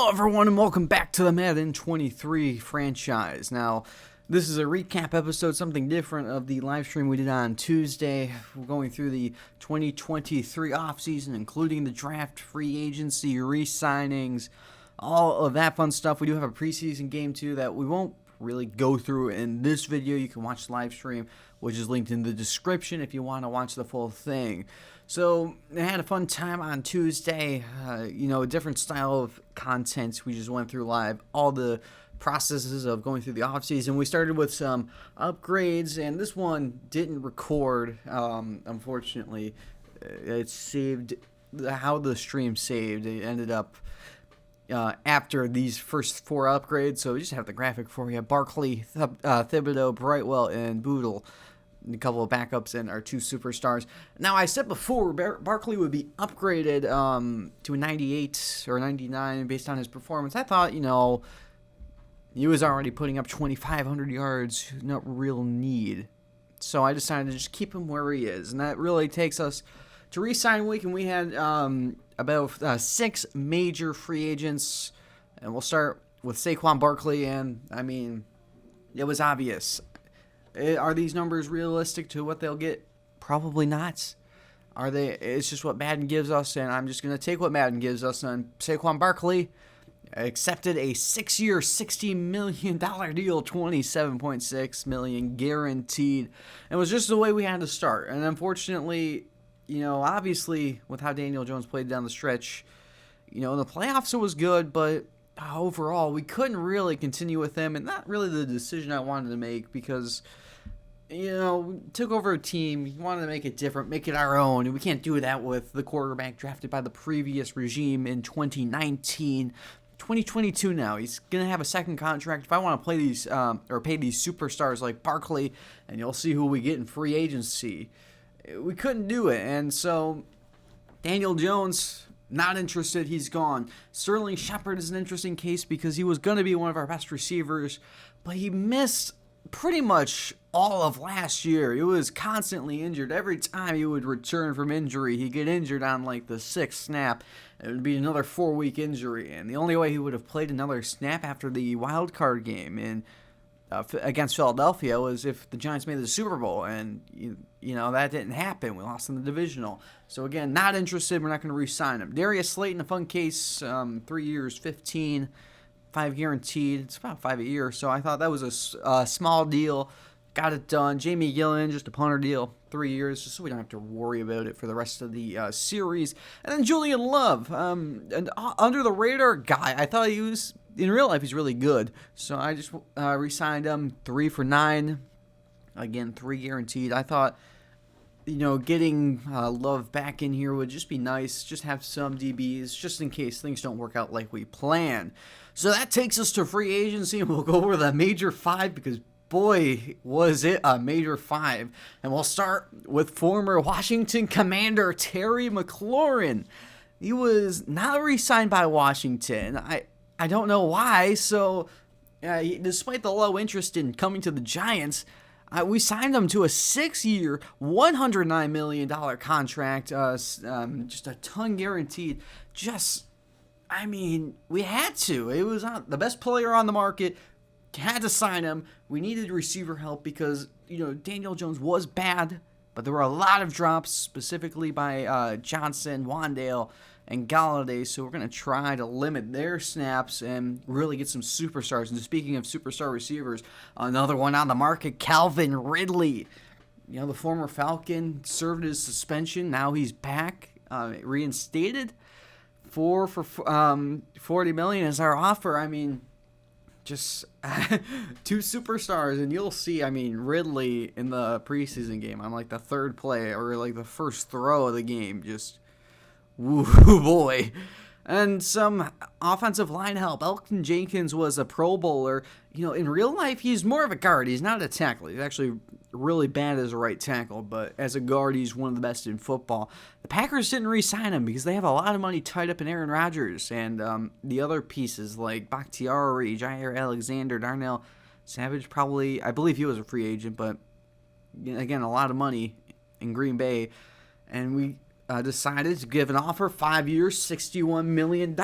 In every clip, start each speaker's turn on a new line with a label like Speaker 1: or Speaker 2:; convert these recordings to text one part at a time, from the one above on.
Speaker 1: Hello everyone and welcome back to the Madden 23 franchise. Now, this is a recap episode, something different of the live stream we did on Tuesday. We're going through the 2023 offseason, including the draft, free agency, re-signings, all of that fun stuff. We do have a preseason game too that we won't really go through in this video. You can watch the live stream, which is linked in the description if you want to watch the full thing. So I had a fun time on Tuesday, a different style of content. We just went through live all the processes of going through the offseason. We started with some upgrades, and this one didn't record, unfortunately. It saved, how the stream saved. It ended up after these first four upgrades, so we just have the graphic for you. Barkley, Thibodeau, Brightwell, and Boodle. A couple of backups and our two superstars. Now, I said before Barkley would be upgraded to a 98 or 99 based on his performance. I thought, he was already putting up 2,500 yards, no real need. So I decided to just keep him where he is. And that really takes us to re-sign week. And we had about 6 major free agents. And we'll start with Saquon Barkley. And, it was obvious. Are these numbers realistic to what they'll get? Probably not. Are they? It's just what Madden gives us, and I'm just going to take what Madden gives us. And Saquon Barkley accepted a 6-year, $60 million deal, $27.6 million guaranteed. And it was just the way we had to start. And unfortunately, obviously, with how Daniel Jones played down the stretch, in the playoffs it was good, but overall we couldn't really continue with him, and not really the decision I wanted to make because we took over a team. We wanted to make it different, make it our own, and we can't do that with the quarterback drafted by the previous regime in 2019. 2022 now. He's going to have a second contract. If I want to play these or pay these superstars like Barkley, and you'll see who we get in free agency, we couldn't do it. And so Daniel Jones, not interested. He's gone. Sterling Shepard is an interesting case because he was going to be one of our best receivers, but he missed pretty much all of last year. He was constantly injured. Every time he would return from injury, he'd get injured on like the 6th snap. It would be another 4-week injury, and the only way he would have played another snap after the wild card game against Philadelphia was if the Giants made the Super Bowl, and that didn't happen. We lost in the divisional. So again, not interested. We're not going to re-sign him. Darius Slayton, a fun case, 3 years, 15, 5 guaranteed. It's about 5 a year. So I thought that was a small deal. Got it done. Jamie Gillen, just a punter deal, 3 years, just so we don't have to worry about it for the rest of the series. And then Julian Love, an under the radar guy. I thought he was, in real life, he's really good. So I just re-signed him, 3 for $9. Again, 3 guaranteed. I thought, getting Love back in here would just be nice. Just have some DBs, just in case things don't work out like we plan. So that takes us to free agency, and we'll go over the major 5 because, boy, was it a major 5. And we'll start with former Washington Commander Terry McLaurin. He was not re-signed by Washington. I don't know why. So, despite the low interest in coming to the Giants, we signed him to a 6-year, $109 million contract, just a ton guaranteed. We had to. It was the best player on the market. Had to sign him. We needed receiver help because, Daniel Jones was bad, but there were a lot of drops, specifically by Johnson, Wandale, and Galladay, so we're going to try to limit their snaps and really get some superstars. And speaking of superstar receivers, another one on the market, Calvin Ridley. The former Falcon served his suspension. Now he's back, reinstated. 4 for $40 million is our offer. Just 2 superstars, and you'll see, Ridley in the preseason game on like the 3rd play or like the first throw of the game, just woo boy. And some offensive line help. Elton Jenkins was a Pro Bowler. In real life, he's more of a guard. He's not a tackle. He's actually really bad as a right tackle, but as a guard, he's one of the best in football. The Packers didn't re-sign him because they have a lot of money tied up in Aaron Rodgers and the other pieces like Bakhtiari, Jair Alexander, Darnell Savage. Probably, I believe he was a free agent, but again, a lot of money in Green Bay. And we decided to give an offer, 5 years, $61 million.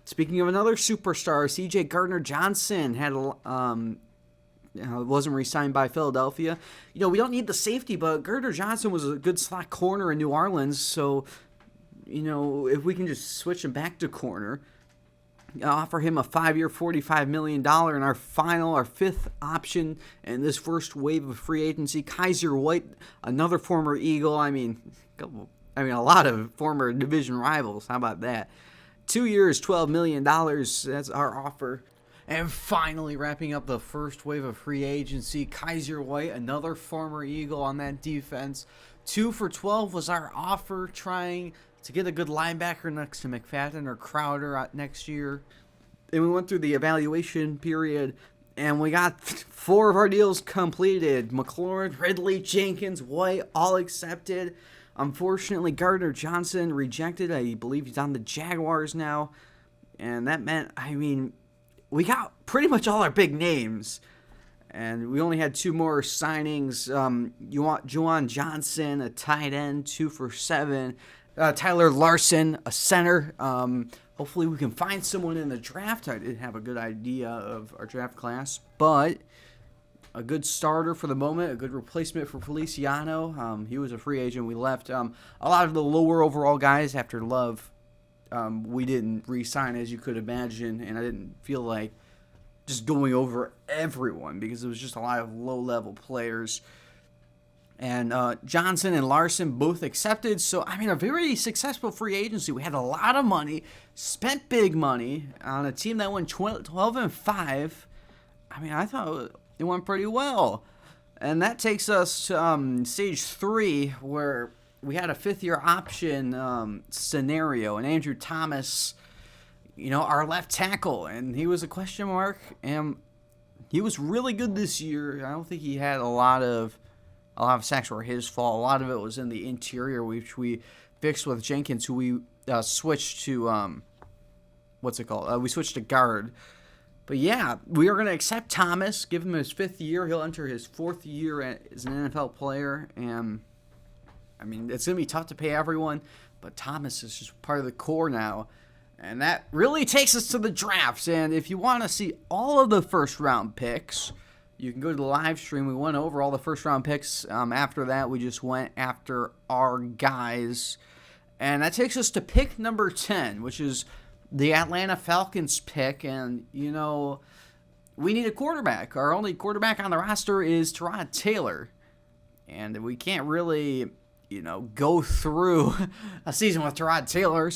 Speaker 1: Speaking of another superstar, C.J. Gardner-Johnson wasn't re-signed by Philadelphia. We don't need the safety, but Gardner-Johnson was a good slot corner in New Orleans, so, if we can just switch him back to corner, offer him a 5-year, $45 million, and our fifth option in this first wave of free agency, Kaiser White, another former Eagle. I mean, a lot of former division rivals. How about that? 2 years, $12 million. That's our offer. And finally, wrapping up the first wave of free agency, Kaiser White, another former Eagle on that defense. 2 for $12 was our offer, trying to get a good linebacker next to McFadden or Crowder next year. And we went through the evaluation period, and we got 4 of our deals completed. McLaurin, Ridley, Jenkins, White, all accepted. Unfortunately, Gardner-Johnson rejected. I believe he's on the Jaguars now. And that meant, we got pretty much all our big names. And we only had 2 more signings. You want Juwan Johnson, a tight end, 2 for $7. Tyler Larson, a center. Hopefully we can find someone in the draft. I didn't have a good idea of our draft class, but a good starter for the moment, a good replacement for Feliciano. He was a free agent. We left. A lot of the lower overall guys after Love, we didn't re-sign, as you could imagine, and I didn't feel like just going over everyone because it was just a lot of low-level players. And Johnson and Larson both accepted. So, a very successful free agency. We had a lot of money, spent big money on a team that went 12-5. I thought it went pretty well. And that takes us to stage 3, where we had a 5th-year option scenario. And Andrew Thomas, our left tackle, and he was a question mark. And he was really good this year. I don't think he had a lot of sacks were his fault. A lot of it was in the interior, which we fixed with Jenkins, who we switched to, we switched to guard. But yeah, we are going to accept Thomas, give him his 5th year. He'll enter his 4th year as an NFL player. And, it's going to be tough to pay everyone, but Thomas is just part of the core now. And that really takes us to the drafts. And if you want to see all of the first-round picks, you can go to the live stream. We went over all the first-round picks. After that, we just went after our guys. And that takes us to pick number 10, which is the Atlanta Falcons pick. And, we need a quarterback. Our only quarterback on the roster is Tyrod Taylor. And we can't really, go through a season with Tyrod Taylor.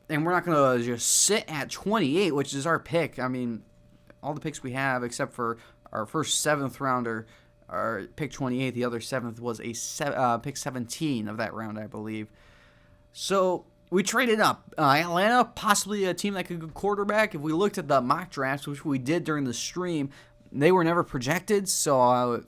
Speaker 1: And we're not going to just sit at 28, which is our pick. All the picks we have, except for our first 7th rounder, our pick 28, the other 7th was a pick 17 of that round, I believe. So we traded up. Atlanta, possibly a team that could go quarterback. If we looked at the mock drafts, which we did during the stream, they were never projected. So I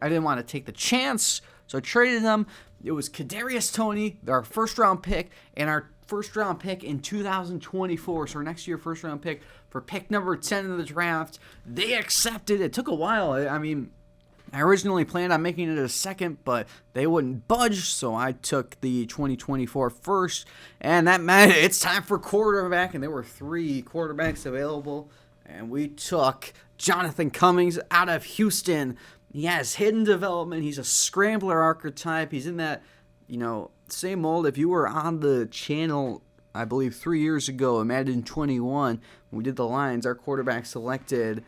Speaker 1: didn't want to take the chance. So I traded them. It was Kadarius Toney, our first-round pick, and our first-round pick in 2024. So our next year first-round pick for pick number 10 in the draft. They accepted. It took a while. I originally planned on making it a second, but they wouldn't budge, so I took the 2024 first, and that meant it's time for quarterback, and there were 3 quarterbacks available, and we took Jonathan Cummings out of Houston. He has hidden development. He's a scrambler archetype. He's in that, same mold. If you were on the channel, I believe 3 years ago, in Madden 21, when we did the lines, our quarterback selected,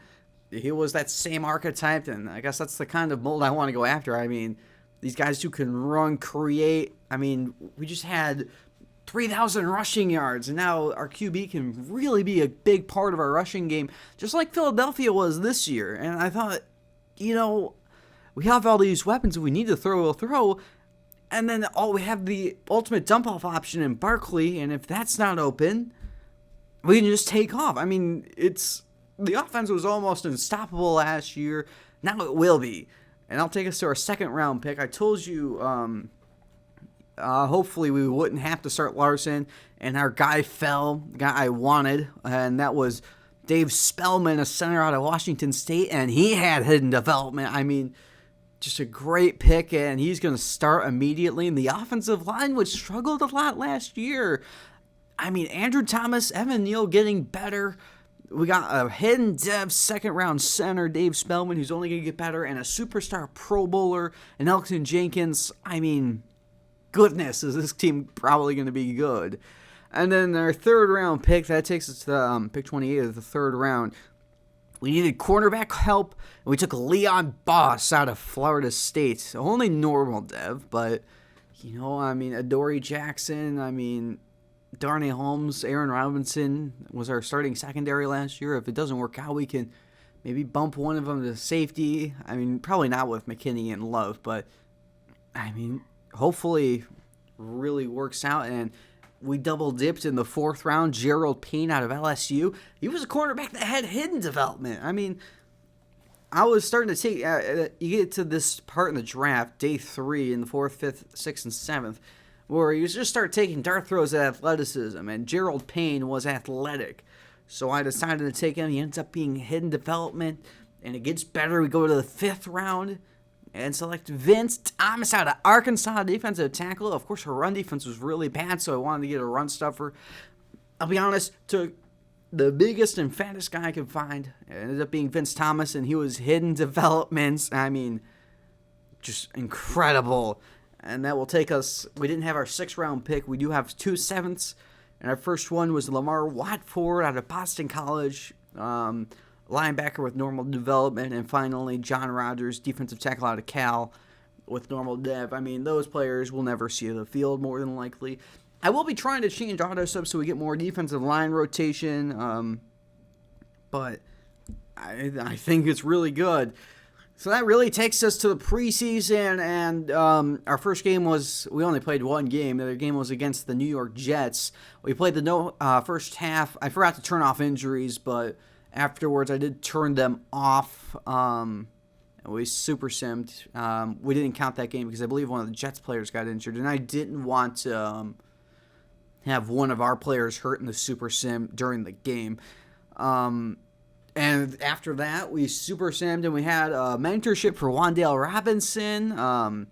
Speaker 1: he was that same archetype, and I guess that's the kind of mold I want to go after. These guys who can run, create. We just had 3,000 rushing yards, and now our QB can really be a big part of our rushing game, just like Philadelphia was this year. And I thought, we have all these weapons. If we need to throw, we'll throw. And then we have the ultimate dump-off option in Barkley, and if that's not open, we can just take off. The offense was almost unstoppable last year. Now it will be. And I'll take us to our 2nd-round pick. I told you, hopefully we wouldn't have to start Larson, and our guy fell, the guy I wanted, and that was Dave Spellman, a center out of Washington State, and he had hidden development. Just a great pick, and he's going to start immediately. And the offensive line, which struggled a lot last year, I mean, Andrew Thomas, Evan Neal getting better. We got a hidden dev second-round center, Dave Spellman, who's only going to get better, and a superstar Pro Bowler, and Elton Jenkins. I mean, goodness, is this team probably going to be good. And then our third-round pick, that takes us to pick 28 of the third round. We needed cornerback help, and we took Leon Boss out of Florida State. Only normal dev, but, Adoree Jackson, Darnay Holmes, Aaron Robinson was our starting secondary last year. If it doesn't work out, we can maybe bump one of them to safety. Probably not with McKinney and Love, but, hopefully really works out. And we double-dipped in the fourth round. Gerald Payne out of LSU. He was a cornerback that had hidden development. I was starting to take... you get to this part in the draft, day 3, in the 4th, 5th, 6th, and 7th, where you just start taking dart throws at athleticism, and Gerald Payne was athletic. So I decided to take him. He ends up being hidden development, and it gets better. We go to the 5th round and select Vince Thomas out of Arkansas, defensive tackle. Of course, her run defense was really bad, so I wanted to get a run stuffer. I'll be honest, took the biggest and fattest guy I could find. It ended up being Vince Thomas, and he was hidden developments. Just incredible. And that will take us, we didn't have our 6th round pick. We do have 2 7ths. And our first one was Lamar Watford out of Boston College, linebacker with normal development. And finally, John Rogers, defensive tackle out of Cal with normal dev. Those players will never see the field more than likely. I will be trying to change auto subs so we get more defensive line rotation. But I think it's really good. So that really takes us to the preseason, and our first game was, we only played one game. The other game was against the New York Jets. We played the first half. I forgot to turn off injuries, but afterwards I did turn them off. We super simmed. We didn't count that game because I believe one of the Jets players got injured, and I didn't want to have one of our players hurt in the super sim during the game. And after that, we super simmed, and we had a mentorship for Wan'Dale Robinson, and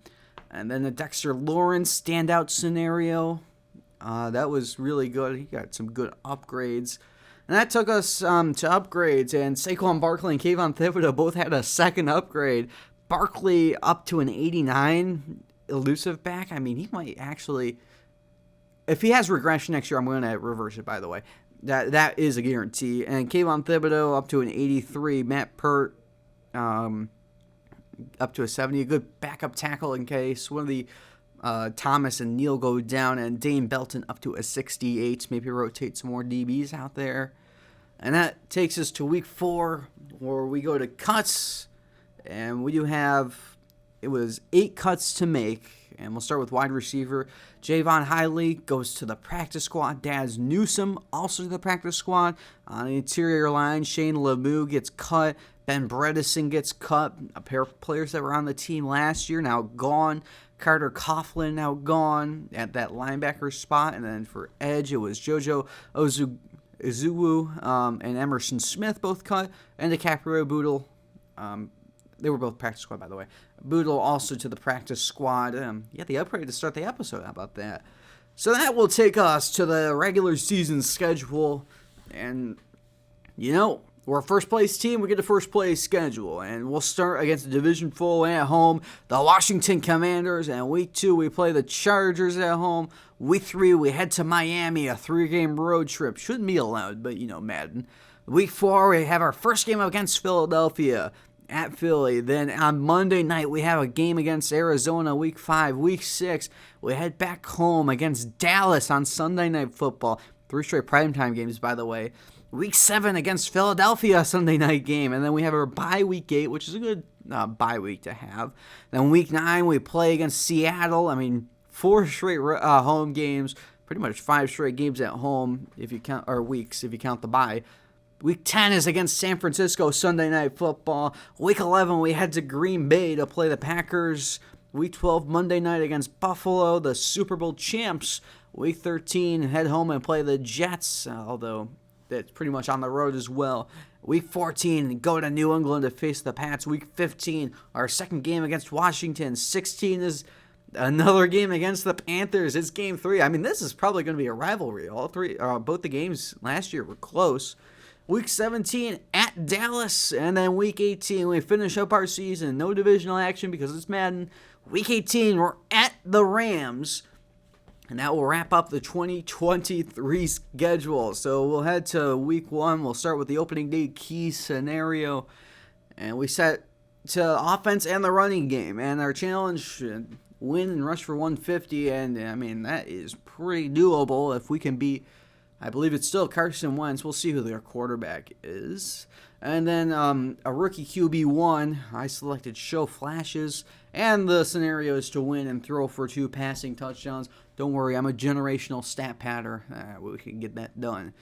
Speaker 1: then the Dexter Lawrence standout scenario. That was really good. He got some good upgrades. And that took us to upgrades, and Saquon Barkley and Kayvon Thibodeau both had a second upgrade. Barkley up to an 89 elusive back. He might actually... If he has regression next year, I'm going to reverse it, by the way. That is a guarantee. And Kayvon Thibodeau up to an 83. Matt Pert up to a 70. A good backup tackle in case one of the Thomas and Neal go down. And Dane Belton up to a 68. Maybe rotate some more DBs out there. And that takes us to week 4, where we go to cuts. And we do have, it was 8 cuts to make. And we'll start with wide receiver. Javon Hiley goes to the practice squad. Daz Newsome also to the practice squad. On the interior line, Shane Lemieux gets cut. Ben Bredesen gets cut. A pair of players that were on the team last year now gone. Carter Coughlin now gone at that linebacker spot. And then for edge, it was JoJo Izuwu and Emerson Smith both cut. And DiCaprio Boodle. They were both practice squad, by the way. Boodle also to the practice squad. The upgrade to start the episode. How about that? So that will take us to the regular season schedule. And, we're a first place team. We get a first place schedule. And we'll start against the division foe at home, the Washington Commanders. And week 2, we play the Chargers at home. Week 3, we head to Miami, a 3-game road trip. Shouldn't be allowed, but, Madden. Week 4, we have our first game against Philadelphia at Philly. Then on Monday night, we have a game against Arizona. Week 5. Week 6, we head back home against Dallas on Sunday Night Football. 3 straight primetime games, by the way. Week 7 against Philadelphia, Sunday night game. And then we have our bye week 8, which is a good bye week to have. Then week 9, we play against Seattle. 4 straight home games. Pretty much 5 straight games at home, if you count, or weeks, if you count the bye. Week 10 is against San Francisco, Sunday Night Football. Week 11, we head to Green Bay to play the Packers. Week 12, Monday night against Buffalo, the Super Bowl champs. Week 13, head home and play the Jets, although that's pretty much on the road as well. Week 14, go to New England to face the Pats. Week 15, our second game against Washington. 16 is another game against the Panthers. It's game 3. I mean, this is probably going to be a rivalry. Both the games last year were close. Week 17 at Dallas, and then Week 18 we finish up our season. No divisional action because it's Madden. Week 18 we're at the Rams, and that will wrap up the 2023 schedule. So we'll head to Week 1. We'll start with the opening day key scenario, and we set to offense and the running game, and our challenge: win and rush for 150. And I mean, that is pretty doable if we can beat, I believe it's still Carson Wentz. We'll see who their quarterback is. And then a rookie QB1. I selected show flashes. And the scenario is to win and throw for 2 passing touchdowns. Don't worry, I'm a generational stat patter. We can get that done.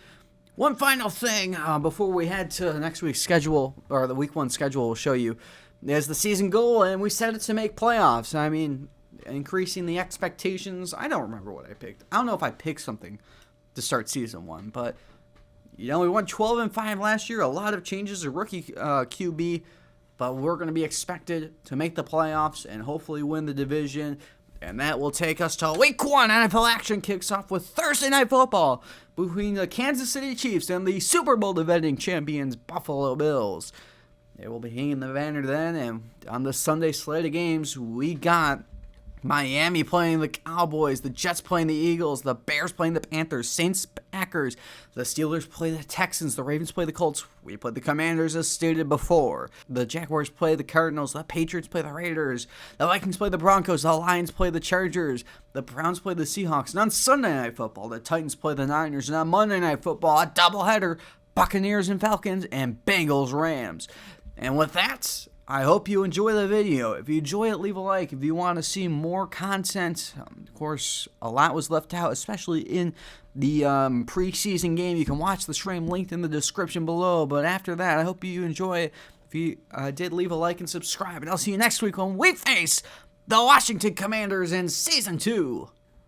Speaker 1: One final thing before we head to next week's schedule, or the Week 1 schedule we'll show you, is the season goal, and we set it to make playoffs. I mean, increasing the expectations. I don't remember what I picked. I don't know if I picked something to start season 1, but we won 12-5 last year. A lot of changes, a rookie QB, but we're going to be expected to make the playoffs and hopefully win the division, and that will take us to Week 1. NFL action kicks off with Thursday Night Football between the Kansas City Chiefs and the Super Bowl defending champions Buffalo Bills. They will be hanging the banner then, and on the Sunday slate of games, we got Miami playing the Cowboys, the Jets playing the Eagles, the Bears playing the Panthers, Saints, Packers, the Steelers play the Texans, the Ravens play the Colts, we play the Commanders as stated before, the Jaguars play the Cardinals, the Patriots play the Raiders, the Vikings play the Broncos, the Lions play the Chargers, the Browns play the Seahawks, and on Sunday Night Football, the Titans play the Niners, and on Monday Night Football, a doubleheader, Buccaneers and Falcons, and Bengals Rams. And with that, I hope you enjoy the video. If you enjoy it, leave a like. If you want to see more content, of course, a lot was left out, especially in the preseason game. You can watch the stream linked in the description below. But after that, I hope you enjoy it. If you did, leave a like and subscribe. And I'll see you next week when we face the Washington Commanders in Season 2.